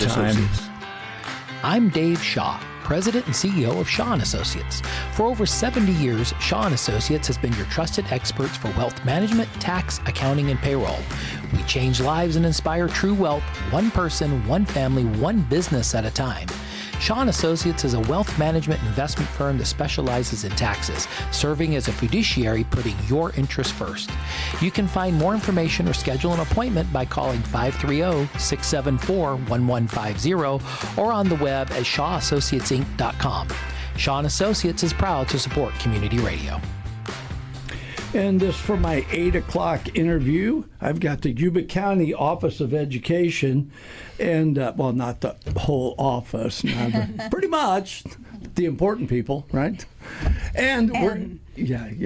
Associates. I'm Dave Shaw, President and CEO of Shaw & Associates. For over 70 years, Shaw & Associates has been your trusted experts for wealth management, tax, accounting, and payroll. We change lives and inspire true wealth, one person, one family, one business at a time. Shaw & Associates is a wealth management investment firm that specializes in taxes, serving as a fiduciary, putting your interests first. You can find more information or schedule an appointment by calling 530-674-1150 or on the web at shawassociatesinc.com. Shaw & Associates is proud to support community radio. And this for my 8 o'clock interview, I've got the Yuba County Office of Education, and well, not the whole office, pretty much the important people, right? And we're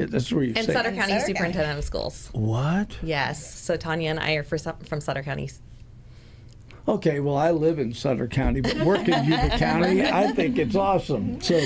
that's where you say. And Sutter County Superintendent of Schools. What? Yes. So Tania and I are from Sutter County. Okay, well, I live in Sutter County, but work in Yuba County. I think it's awesome. So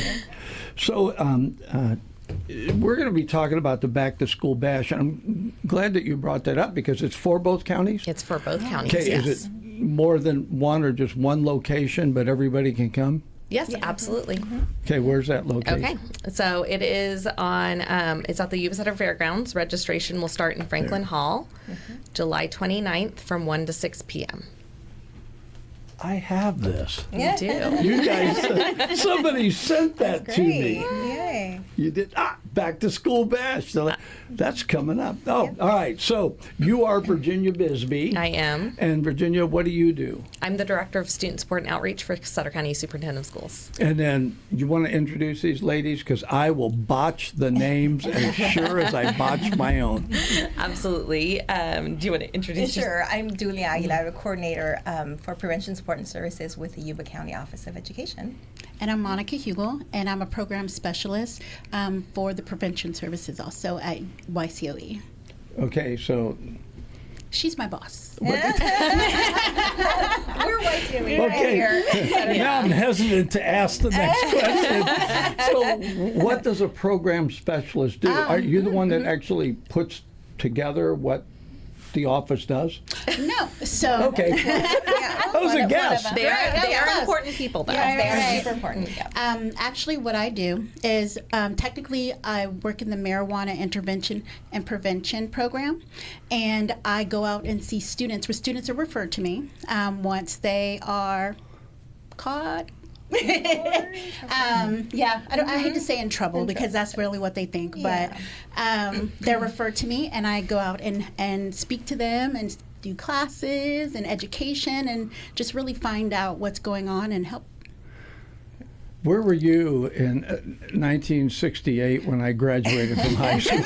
we're going to be talking about the Back to School Bash. I'm glad that you brought that up because it's for both counties? It's for both counties, okay, yes. Is it more than one or just one location, but everybody can come? Yes, absolutely. Okay, where's that location? Okay, so it is on, it's at the Yuba Center Fairgrounds. Registration will start in Franklin Hall, July 29th from 1 to 6 p.m. I have this. You do. You guys, somebody sent that to me. Yay. You did. Back to School Bash. So that's coming up. Oh, all right. So you are Virginia Bisby. I am. And Virginia, what do you do? I'm the Director of Student Support and Outreach for Sutter County Superintendent of Schools. And then you want to introduce these ladies? Because I will botch the names as sure as I botch my own. Absolutely. Do you want to introduce Sure. I'm Dulia, Aguilar, a coordinator for prevention support and services with the Yuba County Office of Education. And I'm Monica Hugle, and I'm a program specialist for the prevention services also at YCOE. Okay, so She's my boss. We're YCOE right okay. here. Now I'm hesitant to ask the next question. So what does a program specialist do? Are you the one that actually puts together what the office does? No. So Okay. That was a guess. They are important people, though. Yes, they are super important. Yeah. actually, what I do is technically I work in the marijuana intervention and prevention program, and I go out and see students. Where students are referred to me once they are caught. I hate to say in trouble because that's really what they think, but they're referred to me, and I go out and speak to them and do classes and education and just really find out what's going on and help. Where were you in 1968 when I graduated from high school?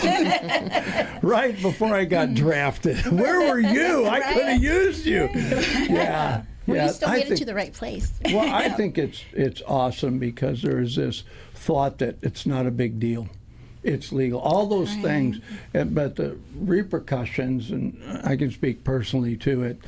Right before I got drafted. Where were you? I could have used you. Yeah. Well, yeah, you still made it to the right place. Well, I think it's awesome because there's this thought that it's not a big deal. It's legal. All those things, but the repercussions, and I can speak personally to it,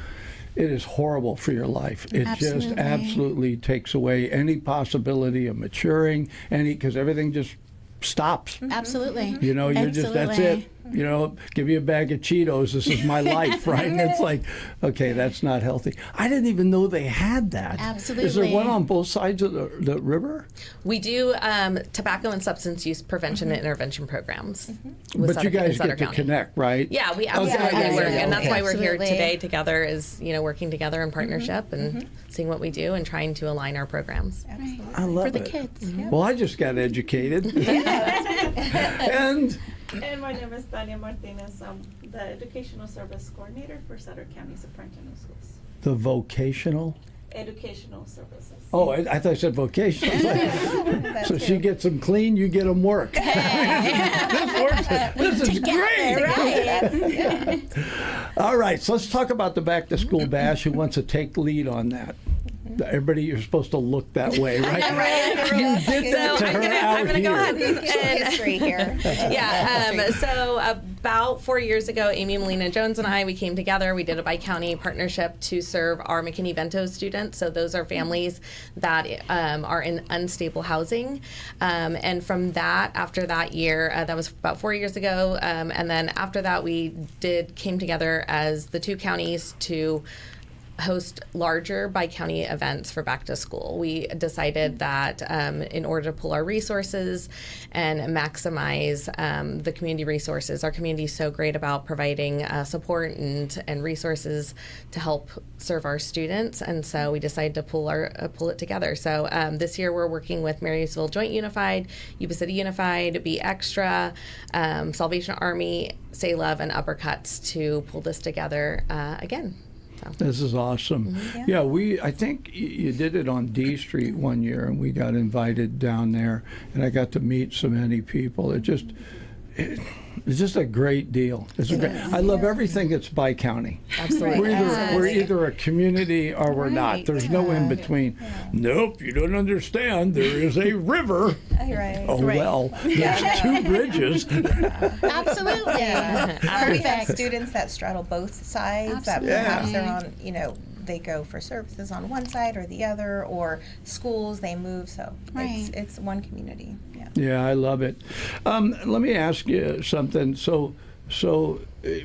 it is horrible for your life. It just absolutely takes away any possibility of maturing, because everything just stops. Absolutely. You know, you're just, that's it. You know, give you a bag of Cheetos, this is my life, right? And it's like, okay, that's not healthy. I didn't even know they had that. Absolutely. Is there one on both sides of the river? We do tobacco and substance use prevention and intervention programs. But you guys get to connect, right? Yeah, we absolutely work, and that's why we're here Absolutely. today together, is working together in partnership and seeing what we do and trying to align our programs. I love For the it. kids. Well, I just got educated. And my name is Tania Martinez. I'm the Educational Service Coordinator for Sutter County Superintendent of Schools. the vocational? Educational Services. Oh, I thought I said vocational. So she gets them clean, you get them work. This works. This is great. Right. All right, so let's talk about the Back to School Bash. Who wants to take lead on that? Everybody, you're supposed to look that way, right? You did that to her out I'm gonna here. go ahead and History here. So about 4 years ago, Amy, Melina Jones, and we came together. We did a bi-county partnership to serve our McKinney-Vento students. So those are families that are in unstable housing. And from that, after that year, that was about 4 years ago. And then after that, we came together as the two counties to host larger bi-county events for back to school. We decided that in order to pool our resources and maximize the community resources, our community is so great about providing support and resources to help serve our students, and so we decided to pull it together. So this year we're working with Marysville Joint Unified, Yuba City Unified, Be Extra, Salvation Army, Say Love, and Uppercuts to pull this together again. So. This is awesome. Yeah, I think you did it on D Street one year, and we got invited down there, and I got to meet so many people. It's just a great deal. I love everything that's bi-county. Absolutely. We're either a community or we're not. There's no in between. Nope, you don't understand. There is a river. Right. Oh, well, there's 2 bridges. Absolutely. We have Perfect. students that straddle both sides, that perhaps they're on, they go for services on one side or the other, or schools, they move, so it's one community. Yeah, I love it. Let me ask you something. So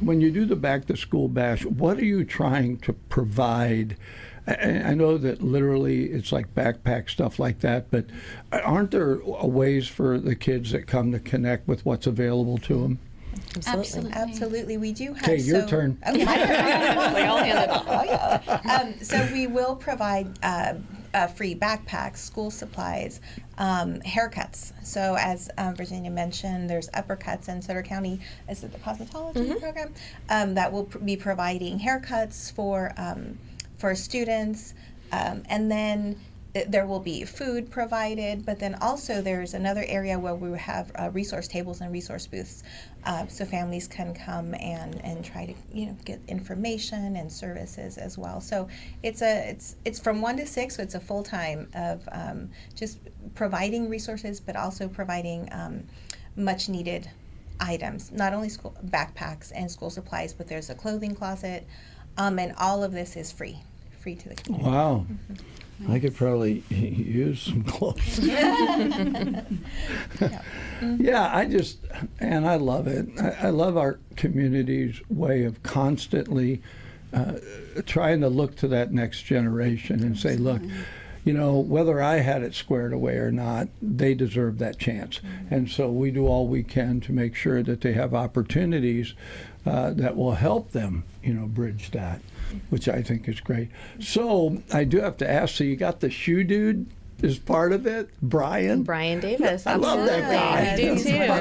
when you do the back to school bash, what are you trying to provide? I know that literally it's like backpack stuff like that, but aren't there ways for the kids that come to connect with what's available to them? Absolutely. We do have. Okay, your turn. Okay. I'll hand it off. So we will provide free backpacks, school supplies, haircuts. So as Virginia mentioned, there's Uppercuts in Sutter County. Is it the cosmetology program that will be providing haircuts for students, and then there will be food provided, but then also there's another area where we have resource tables and resource booths, so families can come and try to get information and services as well. So it's from 1 to 6, so it's a full time of just providing resources, but also providing much needed items, not only school backpacks and school supplies, but there's a clothing closet, and all of this is free to the community. Wow. I could probably use some clothes. Yeah, I love it. I love our community's way of constantly trying to look to that next generation and say, look, whether I had it squared away or not, they deserve that chance. And so we do all we can to make sure that they have opportunities that will help them, bridge that, which I think is great. So I do have to ask, so you got the shoe dude as part of it, Brian Davis. I love that guy.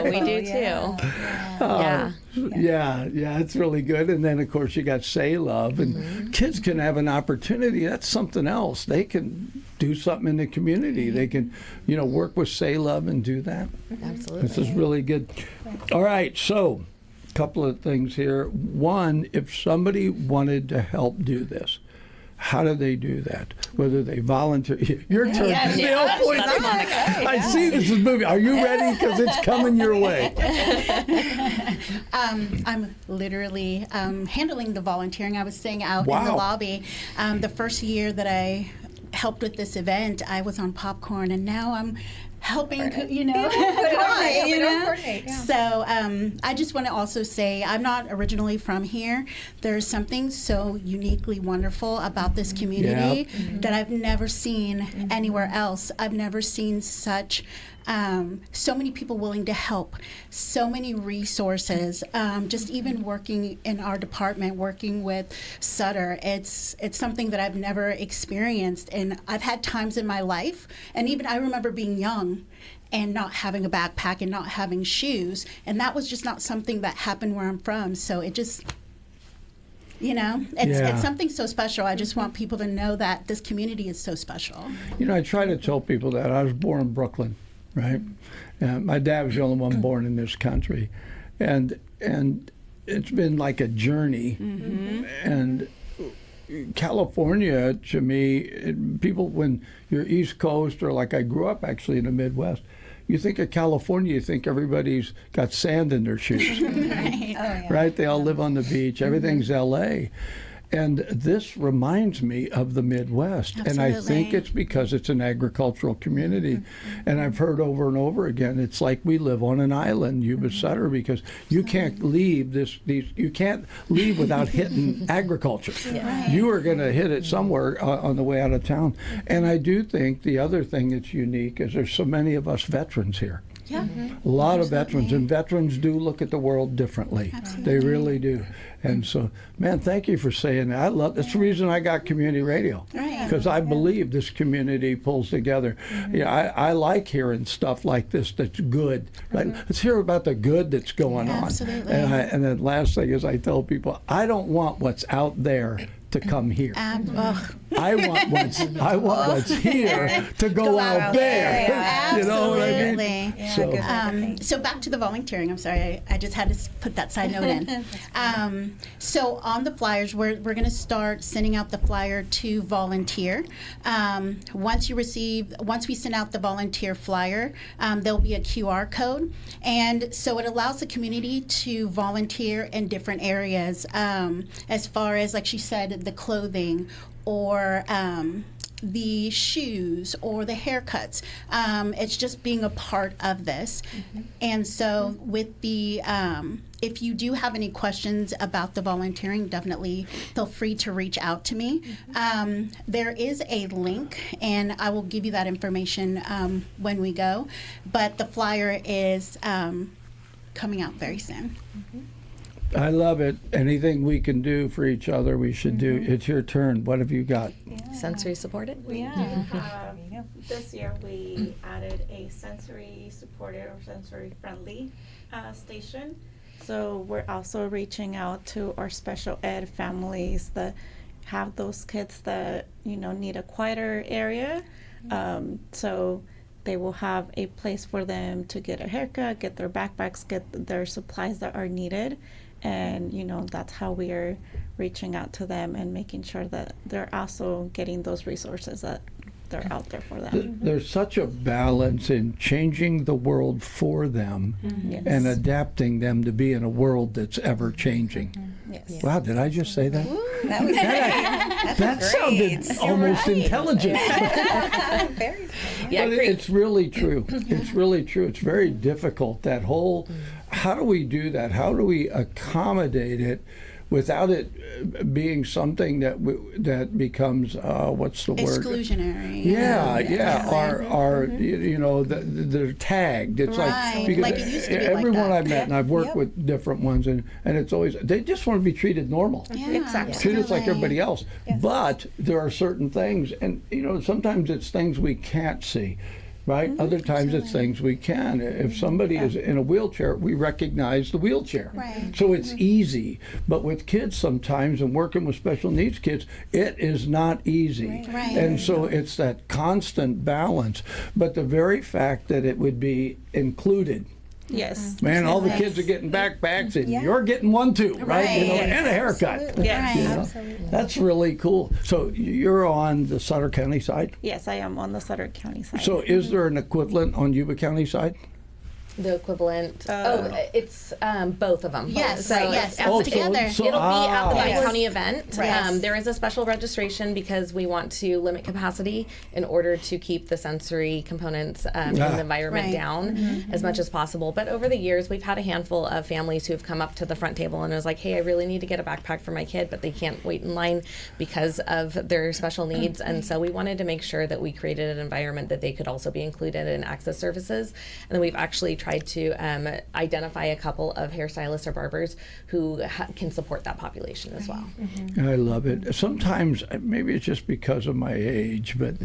We do too. Yeah, it's really good. And then, of course, you got Say Love, and kids can have an opportunity. That's something else. They can do something in the community. They can, work with Say Love and do that. Absolutely. This is really good. All right, so a couple of things here. One, if somebody wanted to help do this, how do they do that? Whether they volunteer. Your turn. I see this is moving. Are you ready? Because it's coming your way. I'm literally handling the volunteering. I was saying out in the lobby. The first year that I helped with this event, I was on popcorn, and now I'm helping, So I just want to also say I'm not originally from here. There's something so uniquely wonderful about this community that I've never seen anywhere else. I've never seen such so many people willing to help, so many resources, just even working in our department, working with Sutter, it's something that I've never experienced. And I've had times in my life, and even I remember being young and not having a backpack and not having shoes, and that was just not something that happened where I'm from. So it just, it's something so special. I just want people to know that this community is so special. I try to tell people that I was born in Brooklyn, right? My dad was the only one born in this country, and it's been like a journey. And California, to me, people, when you're East Coast, or like I grew up actually in the Midwest, you think of California, you think everybody's got sand in their shoes, right? They all live on the beach. Everything's L.A. And this reminds me of the Midwest. And I think Absolutely. it's because it's an agricultural community. And I've heard over and over again, it's like we live on an island, Yuba Sutter, because you can't leave you can't leave without hitting agriculture. You are going to hit it somewhere on the way out of town. And I do think the other thing that's unique is there's so many of us veterans here. Yeah. A lot of veterans, and veterans do look at the world differently. They really do. And so, man, thank you for saying that. That's the reason I got community radio, because I believe this community pulls together. I like hearing stuff like this that's good. Right? Let's hear about the good that's going on. Absolutely. And then last thing is I tell people, I don't want what's out there to come here. I want what's here to go out there. Yeah. You know what I mean? Absolutely. Yeah, So- good. So back to the volunteering. I'm sorry, I just had to put that side note in. So on the flyers, we're going to start sending out the flyer to volunteer. Once we send out the volunteer flyer, there'll be a QR code, and so it allows the community to volunteer in different areas, as far as, like she said, the clothing or the shoes or the haircuts. It's just being a part of this. And so with the, if you do have any questions about the volunteering, definitely feel free to reach out to me. There is a link, and I will give you that information when we go. But the flyer is coming out very soon. I love it. Anything we can do for each other, we should do. It's your turn. What have you got? Sensory supported? This year we added a sensory supported or sensory friendly station. So we're also reaching out to our special ed families that have those kids that need a quieter area. So they will have a place for them to get a haircut, get their backpacks, get their supplies that are needed. And, that's how we are reaching out to them and making sure that they're also getting those resources that they're out there for them. There's such a balance in changing the world for them Yes. and adapting them to be in a world that's ever changing. Yes. Wow, did I just say that? That was great. That sounded almost intelligent. Very Yeah, But great. it's really true. It's really true. It's very difficult, that whole, how do we do that? How do we accommodate it without it being something that becomes, what's the word? Exclusionary. They're tagged. It's Right, like, because like it used to be like everyone that. I've met, and I've worked with different ones, and it's always, they just want to be treated normal. Yeah, Exactly. Treat us like absolutely. everybody else. But there are certain things, and sometimes it's things we can't see, right? Other times it's things we can. If somebody is in a wheelchair, we recognize the wheelchair. Right. So it's easy. But with kids sometimes, and working with special needs kids, it is not easy. Right. And so it's that constant balance. But the very fact that it would be included, Yes. man, all the kids are getting backpacks, and you're getting one too, right? Right. And a haircut. Absolutely. Yes. You know? Absolutely. That's really cool. So you're on the Sutter County side. Yes, I am on the Sutter County side. So is there an equivalent on Yuba County side? The equivalent. It's both of them. Yes, So right, yes. it's- Oh, together. It'll be at the yes. Bi-County event. Right. There is a special registration because we want to limit capacity in order to keep the sensory components in the environment Right. down as much as possible. But over the years, we've had a handful of families who have come up to the front table and was like, hey, I really need to get a backpack for my kid, but they can't wait in line because of their special needs. And so we wanted to make sure that we created an environment that they could also be included in access services. And then we've actually tried to identify a couple of hairstylists or barbers who can support that population as well. I love it. Sometimes, maybe it's just because of my age, but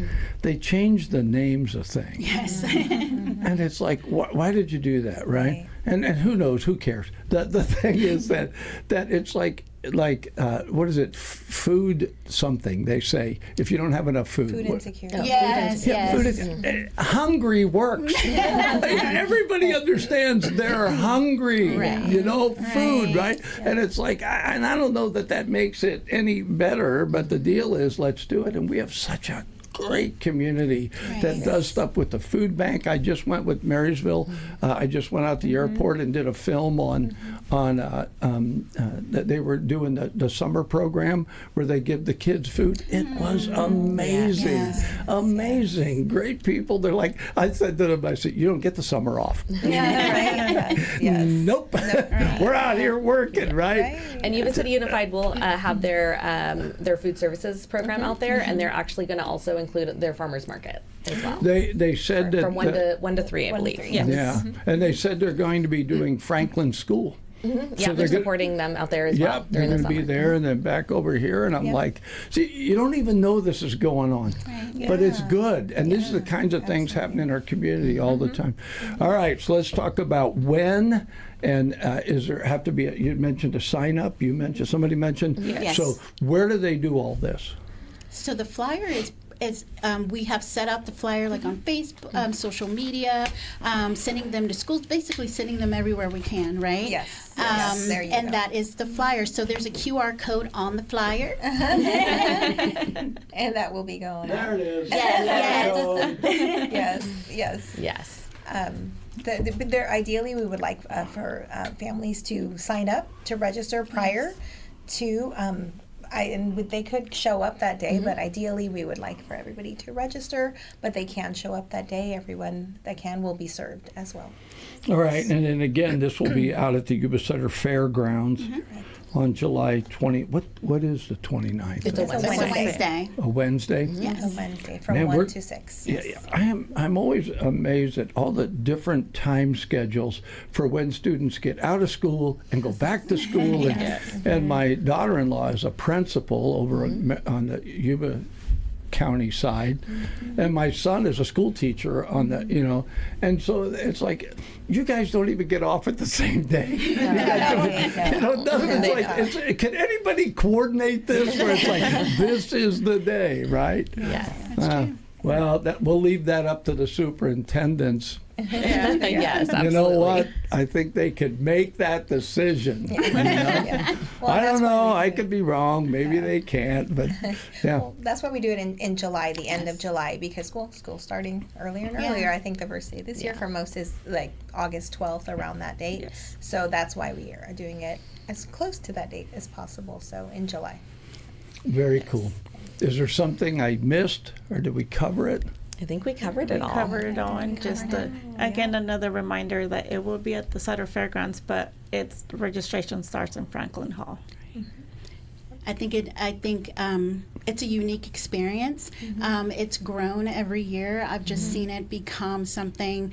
they change the names of things. Yes. And it's like, why did you do that, right? And who knows? Who cares? The thing is that it's like what is it? Food something, they say. If you don't have enough food. Food insecurity. Yes, Yeah, yes. food is, hungry works. Everybody understands they're hungry. Right. Food, right? And it's like, and I don't know that makes it any better, but the deal is, let's do it. And we have such a great community that does stuff with the food bank. I just went with Marysville. I just went out to the airport and did a film on that they were doing the summer program where they give the kids food. It was amazing, amazing. Great people. They're like, I said to them, I said, you don't get the summer off. Nope. We're out here working, right? And Yuba City Unified will have their food services program out there, and they're actually going to also include their farmers market as well. They said that from 1 to 3, I believe. Yeah, and they said they're going to be doing Franklin School. Yeah, they're supporting them out there as well they're during the going to summer. be there and then back over here, and I'm like, see, you don't even know this is going on, but it's good, and these are the kinds of things happen in our community all the time. All right, so let's talk about when, and is there have to be, you mentioned a sign up, somebody mentioned, Yes. so where do they do all this? So the flyer is we have set up the flyer like on Facebook, social media, sending them to schools, basically sending them everywhere we can, right? Yes. Yes, there you and go. that is the flyer. So there's a QR code on the flyer. And that will be going There on. it is. Yes. Ideally, we would like for families to sign up to register prior to. They could show up that day, but ideally we would like for everybody to register. But they can show up that day. Everyone that can will be served as well. All right, and then again, this will be out at the Yuba Center Fairgrounds on July 20. What is the 29th? It's a It's a Wednesday. A Wednesday? Yes. A Wednesday from Man, 1 we're- to 6. Yeah, I'm always amazed at all the different time schedules for when students get out of school and go back to school. And my daughter-in-law is a principal over on the Yuba County side, and my son is a school teacher on the, and so it's like, you guys don't even get off at the same day. Can anybody coordinate this where it's like, this is the day, right? Yeah. Well, we'll leave that up to the superintendents. Yes, absolutely. You know what? I think they could make that decision. Well, I don't that's why know. we I do could be wrong. Maybe they can't. But yeah. Well, that's why we do it in July, the end of July, because school's starting earlier and earlier. I think the first day this year for most is like August 12th, around that date. Yes. So that's why we are doing it as close to that date as possible. So in July. Very cool. Is there something I missed, or did we cover it? I think we covered it all. Covered it all, and just again another reminder that it will be at the Sutter Fairgrounds, but its registration starts in Franklin Hall. I think it's a unique experience. It's grown every year. I've just seen it become something.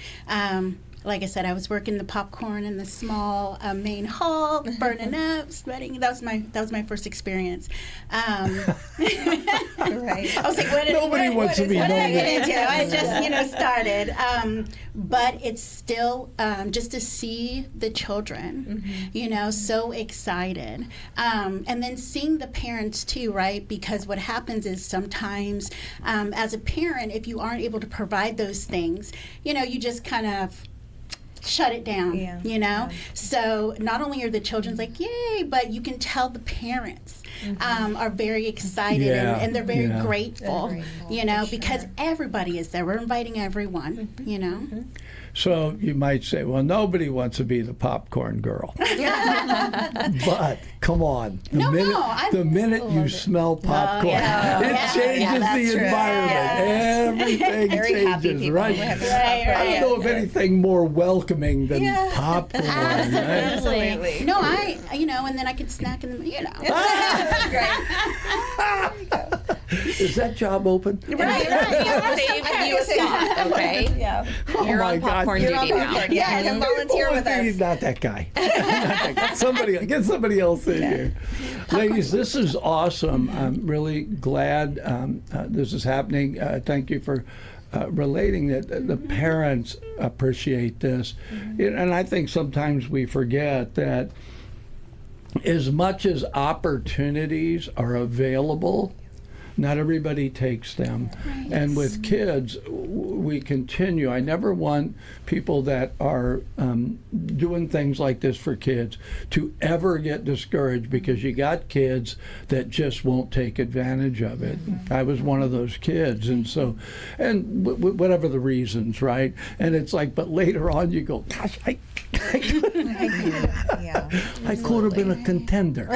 Like I said, I was working the popcorn in the small main hall, burning up, sweating. That was my first experience. Right. I was like, Nobody wants to be what did I known get into? I just started. But it's still just to see the children, so excited. And then seeing the parents too, right? Because what happens is sometimes as a parent, if you aren't able to provide those things, you just kind of shut it down, So not only are the children like, yay, but you can tell the parents are very excited and they're very grateful, because everybody is there. We're inviting everyone, So you might say, well, nobody wants to be the popcorn girl. But come on, the minute you smell popcorn, it changes the environment. Everything Very happy changes, people. right? I don't know of anything more welcoming than popcorn. Right? Absolutely. No, and then I could snack in the, That's great. Is that job open? Save you a spot, okay? Yeah. You're my on God. popcorn You're on duty now. popcorn. Yeah, come volunteer with us. Not that guy. Get somebody else in here. Ladies, this is awesome. I'm really glad this is happening. Thank you for relating that the parents appreciate this. And I think sometimes we forget that as much as opportunities are available, not everybody takes them. And with kids, we continue. I never want people that are doing things like this for kids to ever get discouraged, because you got kids that just won't take advantage of it. I was one of those kids, and so, and whatever the reasons, right? And it's like, but later on you go, gosh, I could have been a contender.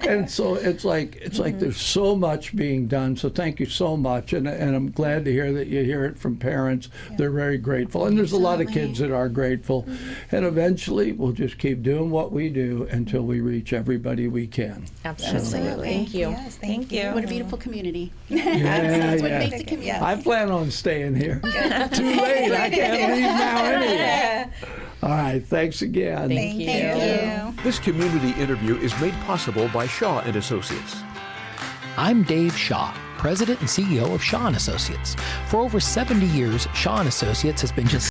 And so it's like there's so much being done. So thank you so much, and I'm glad to hear that you hear it from parents. They're very grateful, and there's a lot of kids that are grateful. And eventually, we'll just keep doing what we do until we reach everybody we can. Absolutely. Thank you. Yes, thank you. What a beautiful community. Yeah, That's what yeah. makes a community. I plan on staying here. Too late. I can't leave now anyway. All right. Thanks again. Thank you. Thank you. This community interview is made possible by Shaw and Associates. I'm Dave Shaw, President and CEO of Shaw and Associates. For over 70 years, Shaw and Associates has been just